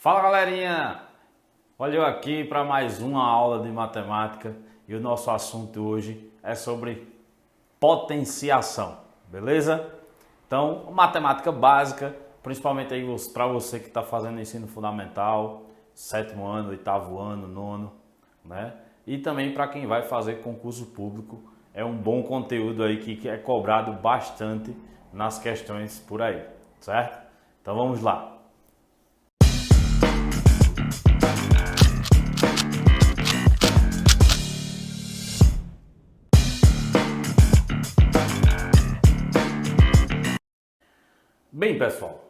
Fala galerinha, olha eu aqui para mais uma aula de matemática e o nosso assunto hoje é sobre potenciação, beleza? Então, matemática básica, principalmente aí para você que está fazendo ensino fundamental, sétimo ano, oitavo ano, nono, né? E também para quem vai fazer concurso público, é um bom conteúdo aí que é cobrado bastante nas questões por aí, certo? Então vamos lá. Bem, pessoal,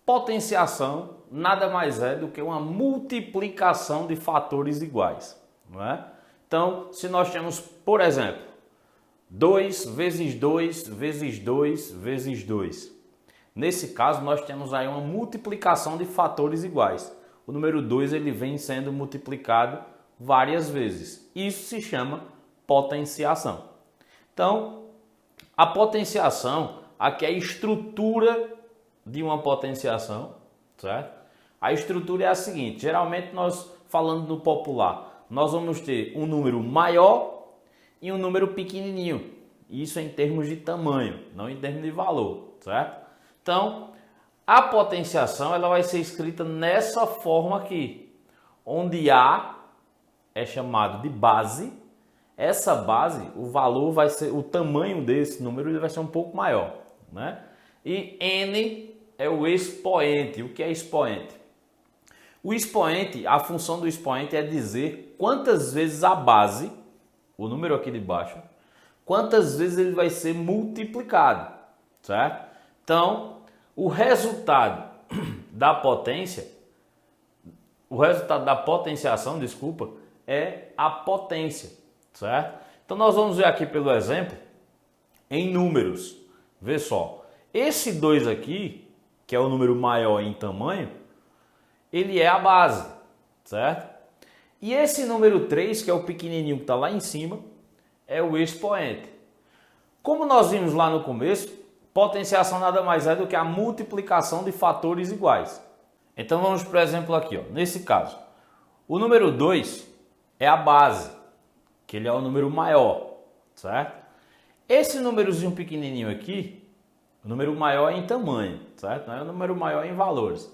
potenciação nada mais é do que uma multiplicação de fatores iguais, não é? Então, se nós temos, por exemplo, 2 vezes 2 vezes 2 vezes 2. Nesse caso, nós temos aí uma multiplicação de fatores iguais. O número 2 ele vem sendo multiplicado várias vezes. Isso se chama potenciação. Então, a potenciação aqui é a estrutura de uma potenciação, certo? A estrutura é a seguinte, geralmente nós falando no popular, nós vamos ter um número maior e um número pequenininho. Isso em termos de tamanho, não em termos de valor, certo? Então, a potenciação ela vai ser escrita nessa forma aqui, onde A é chamado de base. Essa base, o valor vai ser, o tamanho desse número ele vai ser um pouco maior, né? E N é o expoente. O que é expoente? O expoente, a função do expoente é dizer quantas vezes a base, o número aqui de baixo, quantas vezes ele vai ser multiplicado, certo? Então, o resultado da potência, o resultado da potenciação, desculpa, é a potência, certo? Então, nós vamos ver aqui pelo exemplo, em números. Vê só, esse 2 aqui, que é o número maior em tamanho, ele é a base, certo? E esse número 3, que é o pequenininho que está lá em cima, é o expoente. Como nós vimos lá no começo, potenciação nada mais é do que a multiplicação de fatores iguais. Então vamos para o exemplo aqui, ó. Nesse caso, o número 2 é a base, que ele é o número maior, certo? Esse númerozinho pequenininho aqui, o número maior é em tamanho, certo? Não é o número maior em valores.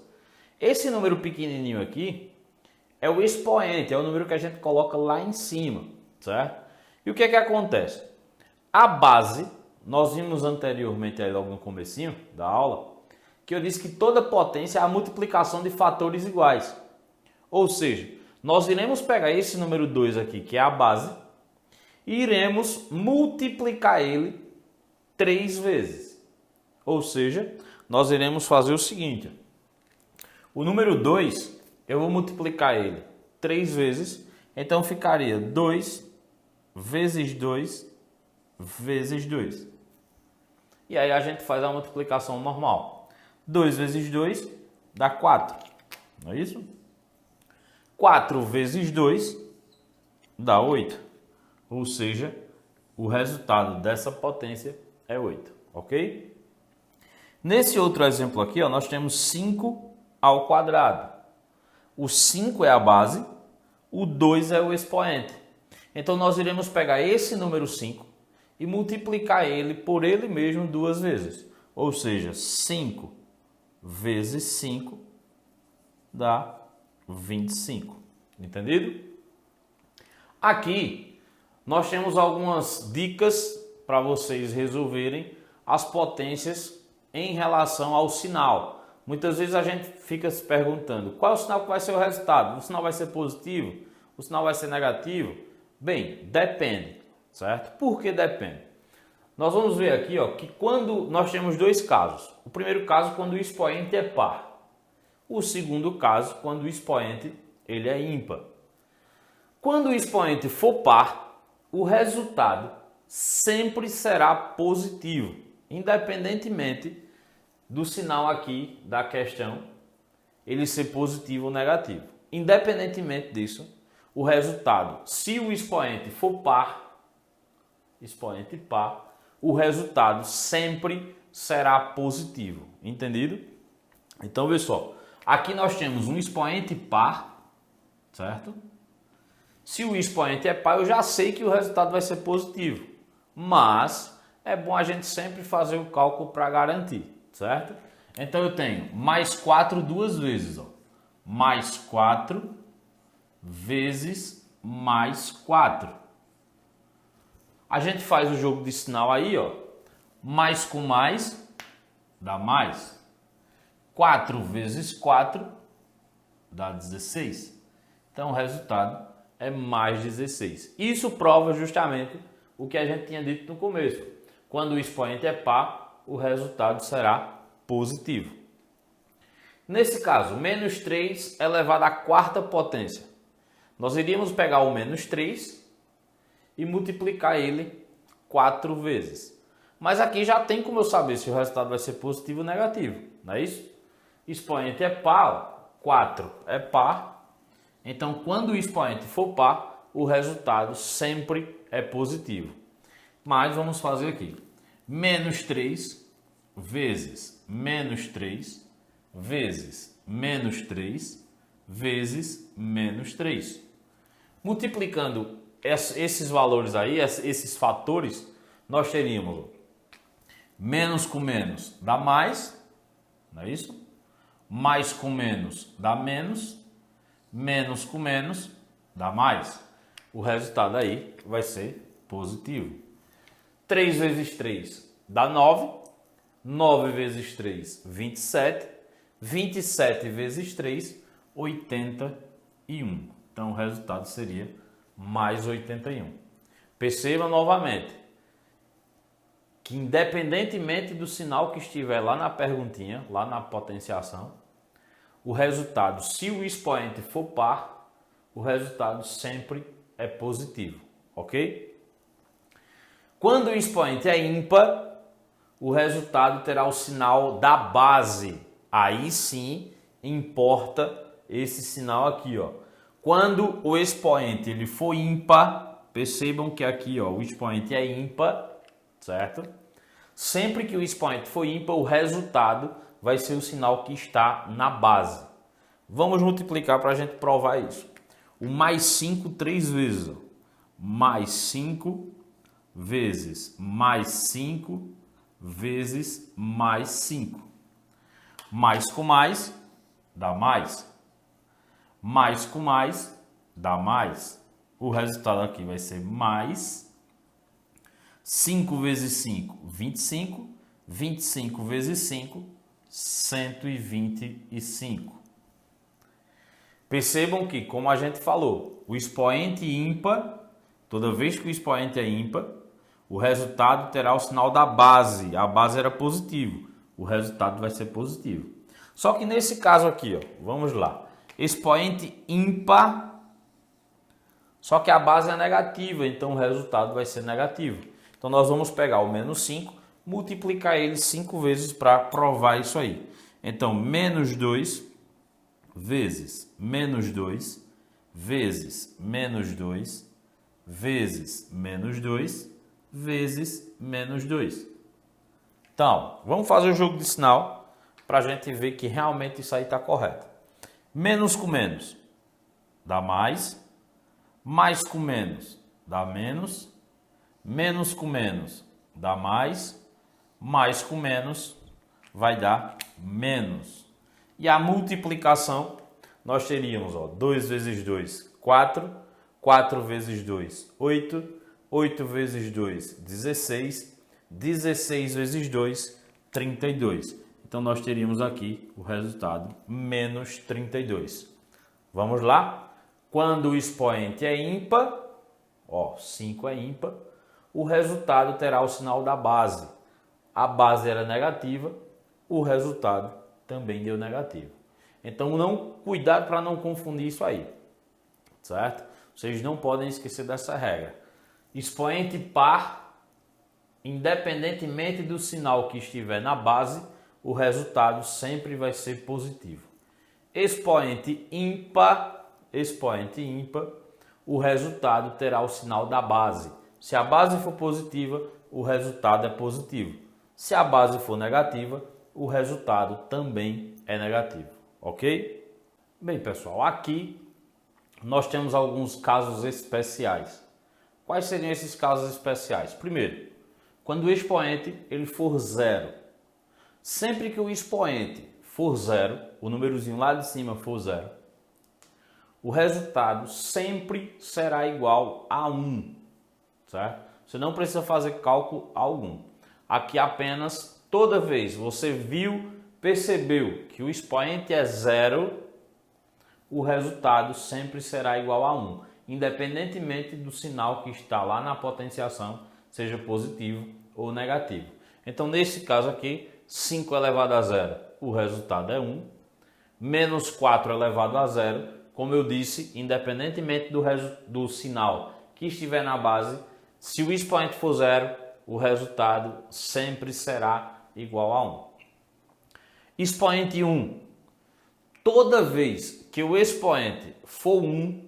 Esse número pequenininho aqui é o expoente, é o número que a gente coloca lá em cima, certo? E o que é que acontece? A base, nós vimos anteriormente aí logo no comecinho da aula, que eu disse que toda potência é a multiplicação de fatores iguais. Ou seja, nós iremos pegar esse número 2 aqui, que é a base, e iremos multiplicar ele 3 vezes. Ou seja, nós iremos fazer o seguinte, o número 2, eu vou multiplicar ele 3 vezes, então ficaria 2 vezes 2 vezes 2. E aí a gente faz a multiplicação normal. 2 vezes 2 dá 4, não é isso? 4 vezes 2 dá 8, ou seja, o resultado dessa potência é 8, ok? Nesse outro exemplo aqui, ó, nós temos 5 ao quadrado. O 5 é a base, o 2 é o expoente. Então, nós iremos pegar esse número 5 e multiplicar ele por ele mesmo 2 vezes. Ou seja, 5 vezes 5 dá 25. Entendido? Aqui, nós temos algumas dicas para vocês resolverem as potências em relação ao sinal. Muitas vezes a gente fica se perguntando qual é o sinal que vai ser o resultado? O sinal vai ser positivo? O sinal vai ser negativo? Bem, depende, certo? Por que depende? Nós vamos ver aqui ó, que quando nós temos dois casos. O primeiro caso quando o expoente é par. O segundo caso quando o expoente ele é ímpar. Quando o expoente for par, o resultado sempre será positivo, independentemente do sinal aqui da questão ele ser positivo ou negativo. Independentemente disso, o resultado, se o expoente for par, expoente par, o resultado sempre será positivo. Entendido? Então, pessoal, Aqui nós temos um expoente par, certo? Se o expoente é par, eu já sei que o resultado vai ser positivo. Mas é bom a gente sempre fazer o cálculo para garantir, certo? Então eu tenho mais 4 duas vezes, ó. Mais 4 vezes mais 4. A gente faz o jogo de sinal aí, ó. Mais com mais dá mais. 4 vezes 4 dá 16. Então o resultado é mais 16. Isso prova justamente o que a gente tinha dito no começo. Quando o expoente é par, o resultado será positivo. Nesse caso, menos 3 elevado à quarta potência. Nós iríamos pegar o menos 3 e multiplicar ele 4 vezes. Mas aqui já tem como eu saber se o resultado vai ser positivo ou negativo, não é isso? Expoente é par, 4 é par. Então, quando o expoente for par, o resultado sempre é positivo. Mas vamos fazer aqui. Menos 3 vezes menos 3 vezes menos 3 vezes menos 3. Multiplicando esses valores aí, esses fatores, nós teríamos menos com menos dá mais, não é isso? Mais com menos dá menos, menos com menos dá mais. O resultado aí vai ser positivo. 3 vezes 3 dá 9, 9 vezes 3, 27, 27 vezes 3, 81. Então o resultado seria mais 81. Perceba novamente que independentemente do sinal que estiver lá na perguntinha, lá na potenciação, o resultado, se o expoente for par, o resultado sempre é positivo, ok? Quando o expoente é ímpar, o resultado terá o sinal da base. Aí sim importa esse sinal aqui, ó. Quando o expoente ele for ímpar, percebam que aqui, ó, o expoente é ímpar, certo? Sempre que o expoente for ímpar, o resultado vai ser o sinal que está na base. Vamos multiplicar para a gente provar isso. O mais 5 3 vezes. Ó. Mais 5 vezes mais 5 vezes mais 5. Mais com mais dá mais. Mais com mais dá mais. O resultado aqui vai ser mais 5 vezes 5, 25. 25 vezes 5, 125. Percebam que, como a gente falou, o expoente ímpar, toda vez que o expoente é ímpar, o resultado terá o sinal da base. A base era positivo, o resultado vai ser positivo. Só que nesse caso aqui, ó, vamos lá. Expoente ímpar, só que a base é negativa, então o resultado vai ser negativo. Então nós vamos pegar o menos 5, multiplicar ele 5 vezes para provar isso aí. Então, menos 2 vezes menos 2 vezes menos 2 vezes menos 2 vezes menos 2. Então, vamos fazer o jogo de sinal para a gente ver que realmente isso aí está correto. Menos com menos dá mais, mais com menos dá menos, menos com menos dá mais com menos vai dar menos. E a multiplicação, nós teríamos, ó, 2 vezes 2, 4, 4 vezes 2, 8, 8 vezes 2, 16, 16 vezes 2, 32. Então, nós teríamos aqui o resultado menos 32. Vamos lá? Quando o expoente é ímpar, ó, 5 é ímpar, o resultado terá o sinal da base. A base era negativa, o resultado também deu negativo. Então, cuidado para não confundir isso aí, certo? Vocês não podem esquecer dessa regra. Expoente par, independentemente do sinal que estiver na base, o resultado sempre vai ser positivo. Expoente ímpar, o resultado terá o sinal da base. Se a base for positiva, o resultado é positivo. Se a base for negativa, o resultado também é negativo. ok? Bem, pessoal, aqui nós temos alguns casos especiais. Quais seriam esses casos especiais? Primeiro, quando o expoente ele for zero. Sempre que o expoente for zero, o númerozinho lá de cima for zero, o resultado sempre será igual a 1, certo? Você não precisa fazer cálculo algum. Aqui apenas, toda vez você viu, percebeu que o expoente é zero, o resultado sempre será igual a 1, independentemente do sinal que está lá na potenciação, seja positivo ou negativo. Então, nesse caso aqui, 5 elevado a zero, o resultado é 1. Menos 4 elevado a zero, como eu disse, independentemente do sinal que estiver na base, se o expoente for zero, o resultado sempre será igual a 1. Expoente 1. Toda vez que o expoente for 1,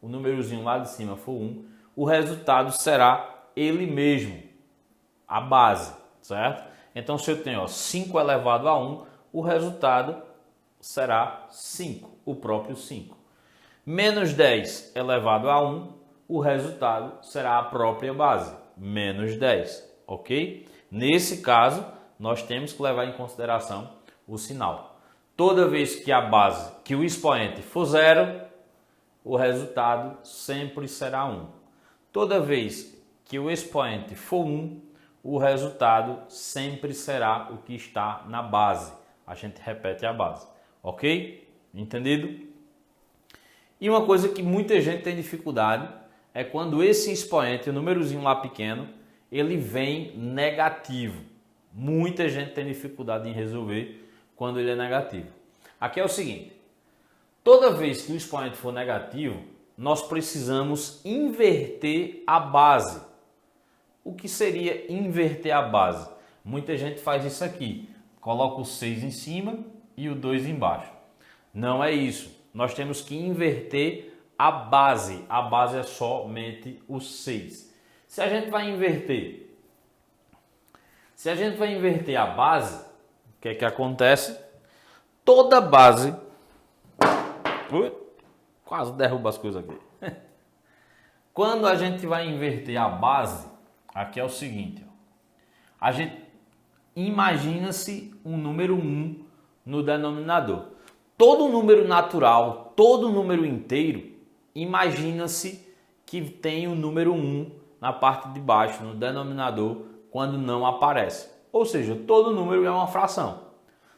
o númerozinho lá de cima for 1, o resultado será ele mesmo, a base, certo? Então, se eu tenho 5 elevado a 1, o resultado será 5, o próprio 5. Menos 10 elevado a 1, o resultado será a própria base, menos 10, ok? Nesse caso, nós temos que levar em consideração o sinal. Toda vez que a base, que o expoente for zero, o resultado sempre será 1. Toda vez que o expoente for 1, o resultado sempre será o que está na base. A gente repete a base, ok? Entendido? E uma coisa que muita gente tem dificuldade é quando esse expoente, o númerozinho lá pequeno, ele vem negativo. Muita gente tem dificuldade em resolver quando ele é negativo. Aqui é o seguinte, toda vez que o expoente for negativo, nós precisamos inverter a base. O que seria inverter a base? Muita gente faz isso aqui, coloca o 6 em cima e o 2 embaixo. Não é isso. Nós temos que inverter a base. A base é somente o 6. Se a gente vai inverter a base, o que é que acontece? Toda base... Quase derruba as coisas aqui. Quando a gente vai inverter a base, aqui é o seguinte. A gente imagina-se um número 1 no denominador. Todo número natural, todo número inteiro, imagina-se que tem o número 1 na parte de baixo, no denominador, quando não aparece. Ou seja, todo número é uma fração.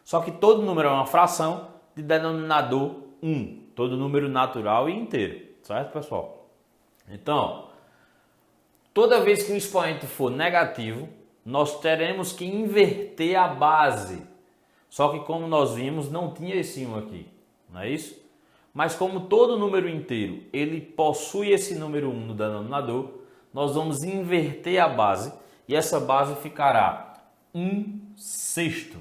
Só que todo número é uma fração de denominador 1. Todo número natural e inteiro. Certo, pessoal? Então, toda vez que o expoente for negativo, nós teremos que inverter a base. Só que como nós vimos, não tinha esse 1 aqui, não é isso? Mas como todo número inteiro, ele possui esse número 1 no denominador, nós vamos inverter a base e essa base ficará 1/6.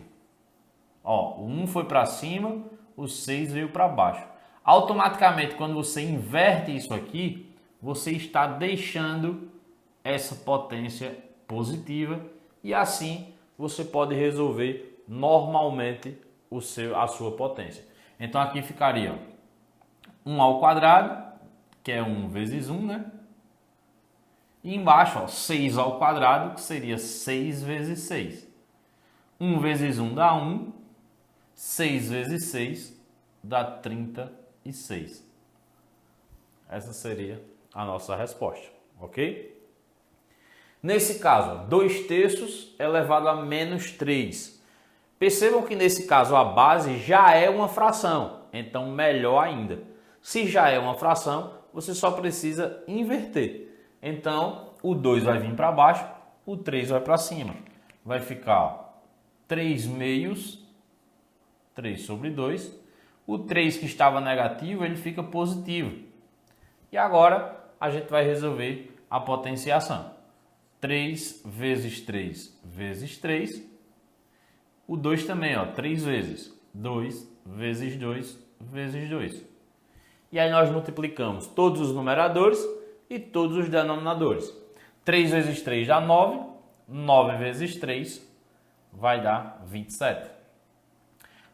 Ó, o 1 foi para cima, o 6 veio para baixo. Automaticamente, quando você inverte isso aqui, você está deixando essa potência positiva e assim você pode resolver normalmente a sua potência. Então aqui ficaria 1 ao quadrado, que é 1 vezes 1, né? E embaixo, ó, 6 ao quadrado, que seria 6 vezes 6. 1 vezes 1 dá 1, 6 vezes 6 dá 36. Essa seria a nossa resposta, ok? Nesse caso, 2/3 elevado a menos 3. Percebam que nesse caso a base já é uma fração, então melhor ainda. Se já é uma fração, você só precisa inverter. Então o 2 vai vir para baixo, o 3 vai para cima. Vai ficar 3/2, 3 sobre 2. O 3 que estava negativo, ele fica positivo. E agora a gente vai resolver a potenciação. 3 vezes 3 vezes 3. O 2 também, ó, 3 vezes. 2 vezes 2 vezes 2. E aí nós multiplicamos todos os numeradores e todos os denominadores. 3 vezes 3 dá 9. 9 vezes 3 vai dar 27.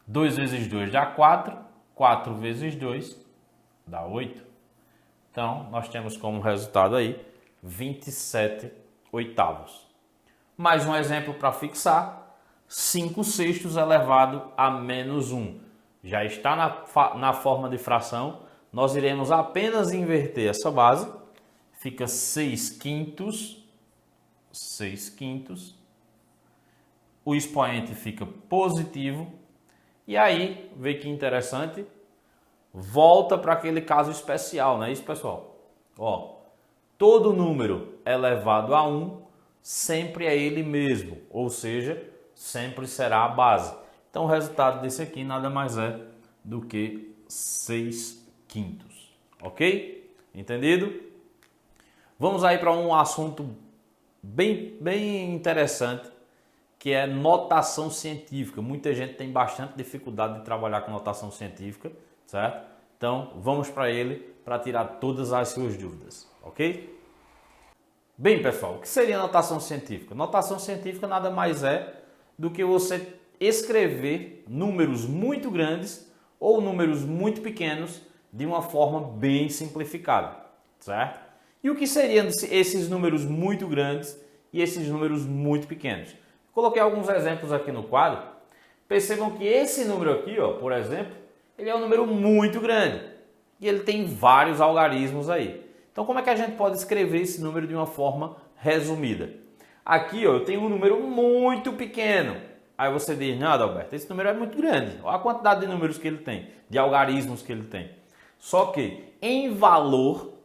2 vezes 2 dá 4. 4 vezes 2 dá 8. Então, nós temos como resultado aí 27 oitavos. Mais um exemplo para fixar. 5 sextos elevado a menos 1. Já está na forma de fração. Nós iremos apenas inverter essa base. Fica 6 quintos. 6 quintos. O expoente fica positivo. E aí, vê que interessante, volta para aquele caso especial, não é isso, pessoal? Ó, todo número elevado a 1 sempre é ele mesmo, ou seja, sempre será a base. Então, o resultado desse aqui nada mais é do que 6 quintos, ok? Entendido? Vamos aí para um assunto bem interessante, que é notação científica. Muita gente tem bastante dificuldade de trabalhar com notação científica, certo? Então, vamos para ele para tirar todas as suas dúvidas, ok? Bem, pessoal, o que seria notação científica? Notação científica nada mais é do que você escrever números muito grandes ou números muito pequenos de uma forma bem simplificada, certo? E o que seriam esses números muito grandes e esses números muito pequenos? Coloquei alguns exemplos aqui no quadro. Percebam que esse número aqui, ó, por exemplo, ele é um número muito grande e ele tem vários algarismos aí. Então, como é que a gente pode escrever esse número de uma forma resumida? Aqui, ó, eu tenho um número muito pequeno. Aí você diz, não, Adalberto, esse número é muito grande. Olha a quantidade de números que ele tem, de algarismos que ele tem. Só que, em valor,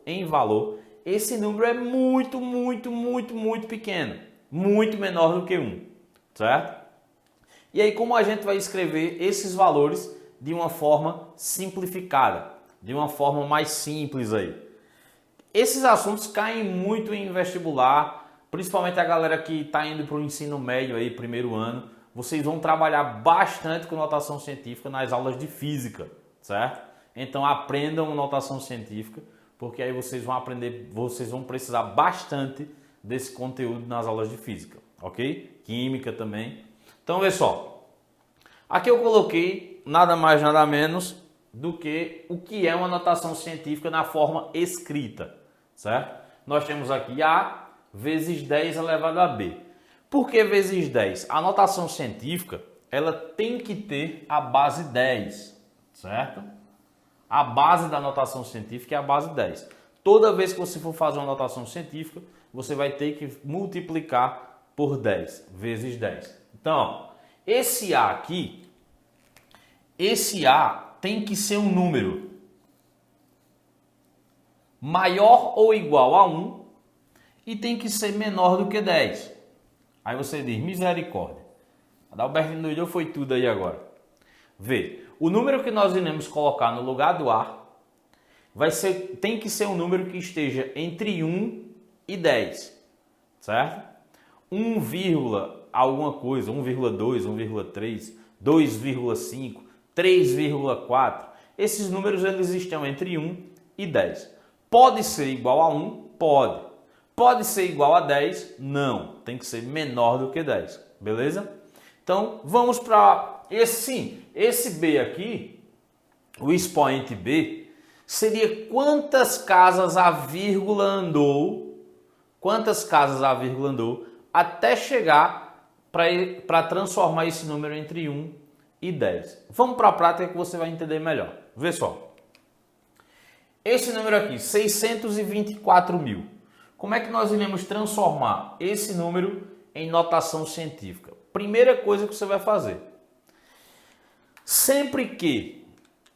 esse número é muito pequeno. Muito menor do que 1, certo? E aí, como a gente vai escrever esses valores de uma forma simplificada, de uma forma mais simples aí? Esses assuntos caem muito em vestibular, principalmente a galera que está indo para o ensino médio aí, primeiro ano. Vocês vão trabalhar bastante com notação científica nas aulas de física, certo? Então aprendam notação científica, porque aí vocês vão aprender, vocês vão precisar bastante desse conteúdo nas aulas de física, ok? Química também. Então, vê só. Aqui eu coloquei nada mais, nada menos do que o que é uma notação científica na forma escrita, certo? Nós temos aqui A vezes 10 elevado a B. Por que vezes 10? A notação científica, ela tem que ter a base 10, certo? A base da notação científica é a base 10. Toda vez que você for fazer uma notação científica, você vai ter que multiplicar por 10, vezes 10. Então, ó, esse A aqui, esse A tem que ser um número maior ou igual a 1 e tem que ser menor do que 10. Aí você diz, misericórdia. Adalberto endoidou foi tudo aí agora. Vê, o número que nós iremos colocar no lugar do A tem que ser um número que esteja entre 1 e 10, certo? 1, alguma coisa, 1,2, 1,3, 2,5, 3,4. Esses números eles estão entre 1 e 10. Pode ser igual a 1? Pode. Pode ser igual a 10? Não. Tem que ser menor do que 10. Beleza? Então, vamos para esse B aqui, o expoente B, seria quantas casas a vírgula andou, até chegar para transformar esse número entre 1 e 10. Vamos para a prática que você vai entender melhor. Vê só. Esse número aqui, 624 mil. Como é que nós iremos transformar esse número em notação científica? Primeira coisa que você vai fazer. Sempre que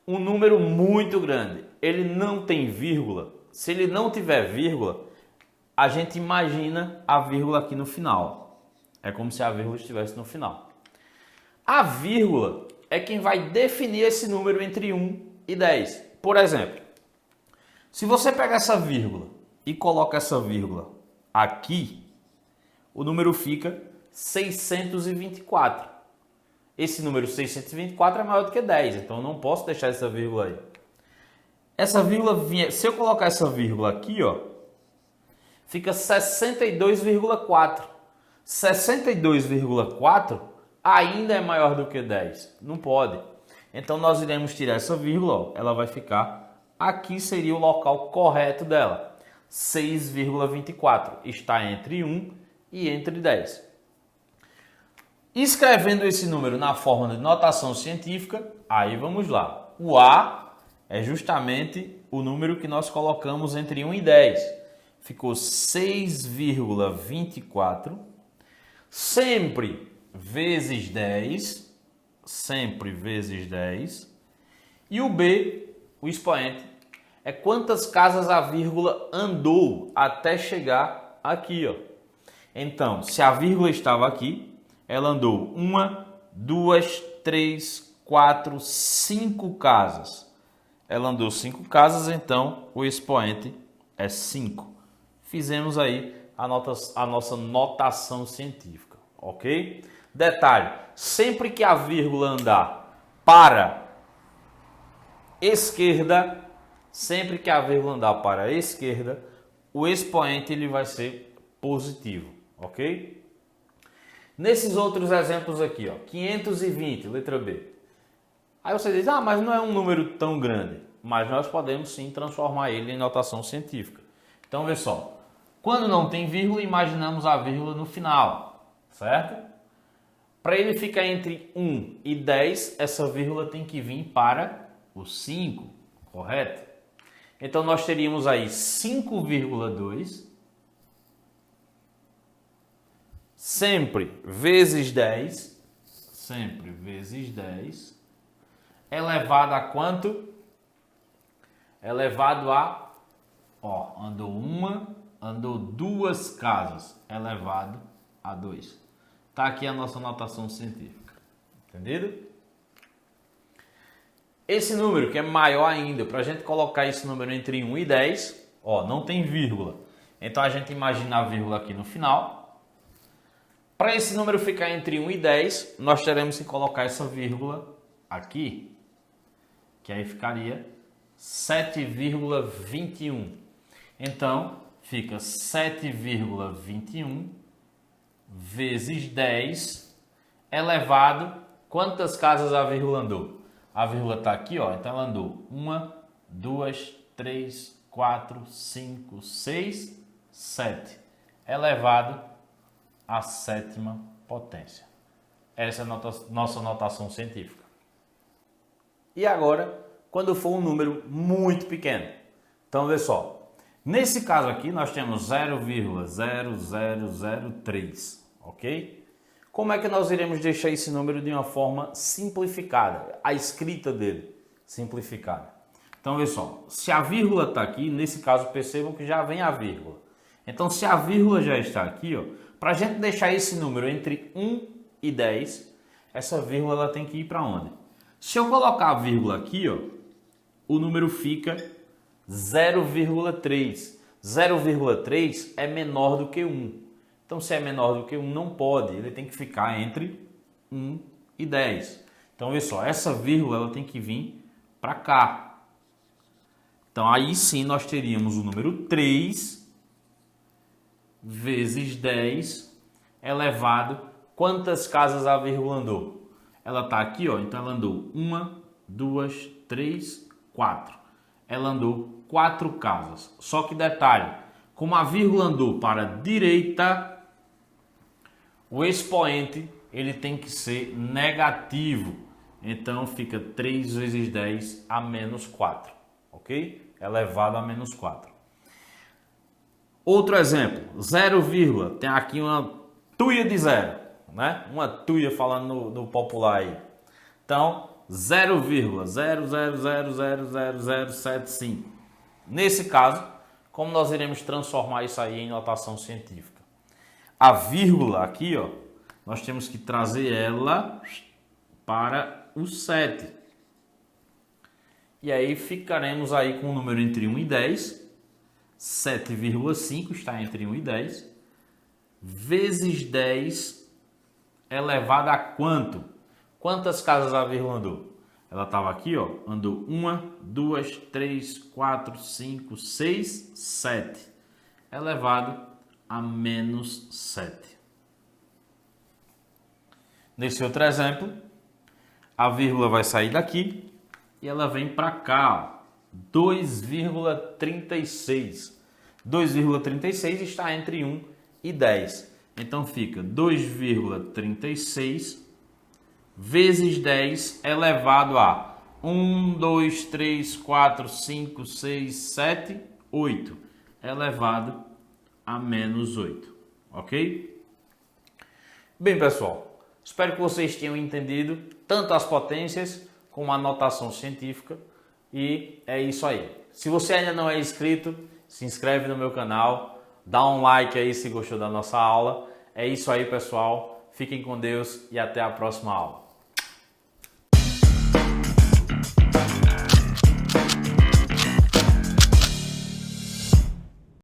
um número muito grande, ele não tem vírgula, se ele não tiver vírgula, a gente imagina a vírgula aqui no final. É como se a vírgula estivesse no final. A vírgula é quem vai definir esse número entre 1 e 10. Por exemplo, se você pegar essa vírgula e coloca essa vírgula aqui, o número fica 624. Esse número 624 é maior do que 10, então eu não posso deixar essa vírgula aí. Essa vírgula, se eu colocar essa vírgula aqui, ó, fica 62,4. 62,4 ainda é maior do que 10. Não pode. Então nós iremos tirar essa vírgula, ó, ela vai ficar aqui, seria o local correto dela. 6,24 está entre 1 e entre 10. Escrevendo esse número na forma de notação científica, aí vamos lá. O A é justamente o número que nós colocamos entre 1 e 10. Ficou 6,24, sempre vezes 10, sempre vezes 10. E o B, o expoente, é quantas casas a vírgula andou até chegar aqui, ó. Então, se a vírgula estava aqui, ela andou 1, 2, 3, 4, 5 casas. Ela andou 5 casas, então o expoente é 5. Fizemos aí a nossa notação científica, ok? Detalhe, sempre que a vírgula andar para esquerda, sempre que a vírgula andar para a esquerda, o expoente ele vai ser positivo, ok? Nesses outros exemplos aqui, ó, 520, letra B. Aí você diz, mas não é um número tão grande. Mas nós podemos sim transformar ele em notação científica. Então, vê só. Quando não tem vírgula, imaginamos a vírgula no final, certo? Para ele ficar entre 1 e 10, essa vírgula tem que vir para o 5, correto? Então, nós teríamos aí 5,2 sempre vezes 10, sempre vezes 10, elevado a quanto? Elevado a, ó, andou 1, andou 2 casas, elevado a 2. Tá aqui a nossa notação científica, entendido? Esse número que é maior ainda, para a gente colocar esse número entre 1 e 10, ó, não tem vírgula. Então a gente imagina a vírgula aqui no final. Para esse número ficar entre 1 e 10, nós teremos que colocar essa vírgula aqui, que aí ficaria 7,21. Então, fica 7,21 vezes 10 elevado... Quantas casas a vírgula andou? A vírgula está aqui, ó, então ela andou 1, 2, 3, 4, 5, 6, 7. Elevado a 7ª potência. Essa é a nossa notação científica. E agora, quando for um número muito pequeno. Então, vê só. Nesse caso aqui, nós temos 0,0003, ok? Como é que nós iremos deixar esse número de uma forma simplificada? A escrita dele, simplificada. Então, vê só. Se a vírgula está aqui, nesse caso, percebam que já vem a vírgula. Então, se a vírgula já está aqui, ó, para a gente deixar esse número entre 1 e 10, essa vírgula ela tem que ir para onde? Se eu colocar a vírgula aqui, ó, o número fica 0,3. 0,3 é menor do que 1. Então, se é menor do que 1, não pode. Ele tem que ficar entre 1 e 10. Então, olha só, essa vírgula ela tem que vir para cá. Então, aí sim nós teríamos o número 3 vezes 10 elevado. Quantas casas a vírgula andou? Ela está aqui, ó, então ela andou 1, 2, 3, 4. Ela andou 4 casas. Só que detalhe, como a vírgula andou para a direita, o expoente ele tem que ser negativo. Então fica 3 vezes 10 a menos 4, ok? Elevado a menos 4. Outro exemplo, 0, tem aqui uma tuia de zero, né? Uma tuia falando no popular aí. Então, 0,00000075. Nesse caso, como nós iremos transformar isso aí em notação científica? A vírgula aqui, ó, nós temos que trazer ela para o 7. E aí ficaremos aí com o número entre 1 e 10. 7,5 está entre 1 e 10. Vezes 10 elevado a quanto? Quantas casas a vírgula andou? Ela estava aqui, ó, andou 1, 2, 3, 4, 5, 6, 7. Elevado a menos 7. Nesse outro exemplo, A vírgula vai sair daqui e ela vem para cá, ó, 2,36. 2,36 está entre 1 e 10. Então fica 2,36 vezes 10 elevado a 1, 2, 3, 4, 5, 6, 7, 8 elevado a menos 8. Ok? Bem, pessoal, espero que vocês tenham entendido tanto as potências como a notação científica. E é isso aí. Se você ainda não é inscrito, se inscreve no meu canal, dá um like aí se gostou da nossa aula. É isso aí, pessoal. Fiquem com Deus e até a próxima aula.